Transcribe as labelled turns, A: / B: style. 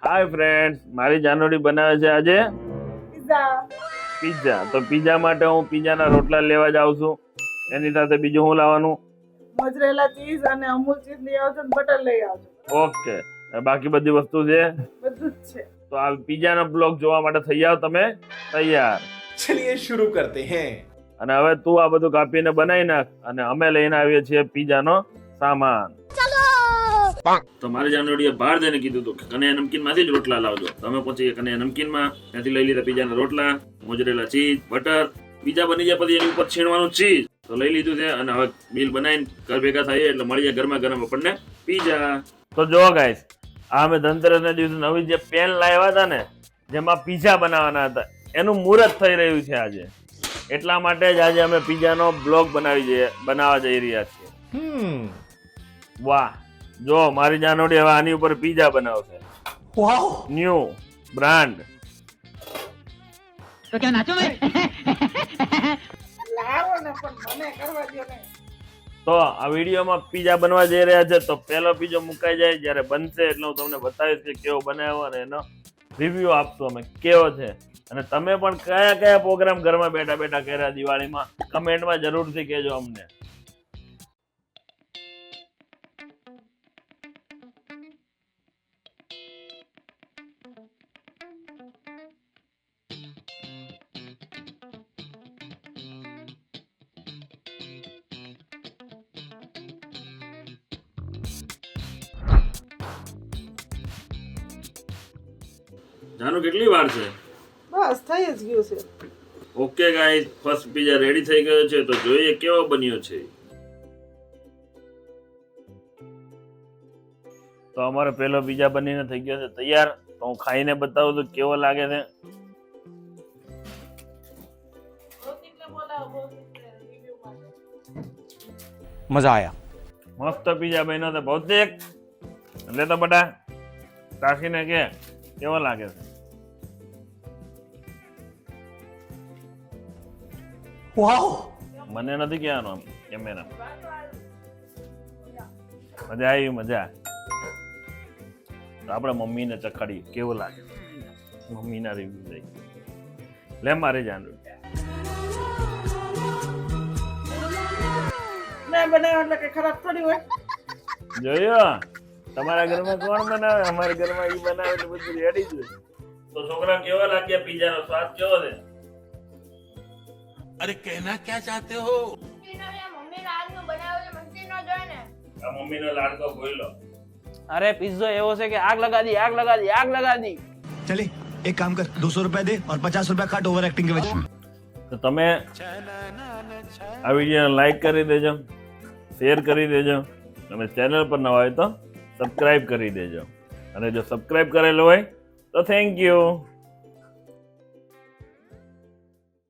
A: Hi friends, મારી જાનોડી બનાવે છે આજે પિઝા. તો પિઝા માટે હું પિઝાના રોટલા લેવા જાઉં છું. એની સાથે બીજું શું લાવવાનું?
B: મોઝરેલા ચીઝ અને અમૂલ ચીઝ લઈ આવજો અને બટર લઈ આવજો.
A: ઓકે, બાકી બધી વસ્તુ છે
B: બધું જ છે.
A: તો આ પિઝાનો બ્લોગ જોવા માટે થઈ જાવ તમે તૈયાર.
C: चलिए शुरू करते हैं.
A: અને હવે તું આ બધું કાપીને બનાવી નાખ અને અમે લઈને આવીએ છીએ પિઝાનો સામાન. તો મારી જાનોડીએ બહાર જઈને કીધું હતું કે કનૈયા નમકીન માંથી જ રોટલા લાવજો. તમે પહોંચી ગયા કનૈયા નમકીન માં, ત્યાંથી લઈ લીધા પિઝાના રોટલા, મોઝરેલા ચીઝ, બટર. પિઝા બની જાય પછી એની ઉપર છીણવાનું ચીઝ તો લઈ લીધું છે. અને હવે બિલ બનાવીને ઘર ભેગા થઈએ એટલે મળી જાય ગરમા ગરમ આપણને પિઝા. તો જો ગાઈસ, આ અમે ધનતેરસના દિવસે નવી જે પેન લાવ્યા હતા ને, જેમાં પિઝા બનાવવાના હતા, એનું મુહૂર્ત થઈ રહ્યું છે આજે. એટલા માટે જ આજે અમે પિઝાનો બ્લોગ બનાવવા જઈ રહ્યા છીએ. વાહ, જો મારી જાનોડી હવે આની ઉપર પિઝા બનાવશે.
C: वाह.
A: New brand.
D: तो क्या नाचो मैं
B: લાવો ને પણ મને કરવા દો ને.
A: તો આ વિડીયોમાં પિઝા બનવા જઈ રહ્યા છે. તો પહેલો પિઝા મુકાઈ જાય, જ્યારે બનશે એટલે હું તમને બતાવીશ કે કેવો બનાવ્યો અને એનો રિવ્યુ આપશું અમે કેવો છે. અને તમે પણ કયા કયા પ્રોગ્રામ ઘરમાં બેઠા બેઠા કર્યા દિવાળીમાં કમેન્ટમાં જરૂરથી કહેજો અમને. જાનું કેટલી વાર છે?
B: બસ થઈ જ ગયું છે.
A: Okay guys, first pizza ready થઈ ગયો છે. તો જોઈએ કેવો બન્યો છે. તો અમારો પહેલો પિઝા બનીને થઈ ગયો છે તૈયાર. તો હું ખાઈને બતાવું તો કેવો લાગે છે.
C: मजा आया.
A: મસ્ત પિઝા બન્યો છે ભૌતિક. એટલે તો બટા ચાખીને કે કેવો લાગે છે.
C: वाह.
A: મને નથી કહેવાનું આમ કેમેરા. મજા આવી, મજા. તો આપણે મમ્મીને ચખાડી કેવું લાગે. મમ્મીના રિવ્યુ લઈ લે મારી જાનુ.
B: મેં બનાવ્યો એટલે કે ખરાબ થોડી હોય.
A: જોયો, તમારા ઘરમાં કોણ બનાવે? અમારા ઘરમાં ઈ બનાવે એટલે બધું રેડી જ હોય. તો છોકરા કેવો લાગ્યા? પિઝાનો સ્વાદ કેવો છે?
C: अरे कहना क्या चाहते हो?
A: આ મમ્મીનો લાડકો બોલ્યો.
E: अरे पिज्जो एवो से कि आग लगा दी, आग लगा दी, आग लगा दी.
F: चले एक काम कर 200 रुपए दे और 50 रुपए काट ओवर एक्टिंग के वजह
A: તો તમે આ વિડીયોને લાઈક કરી દેજો, શેર કરી દેજો. તમે ચેનલ પર નવા હોય તો સબસ્ક્રાઇબ કરી દેજો. અને જો સબસ્ક્રાઇબ કરેલો હોય તો થેન્ક યુ.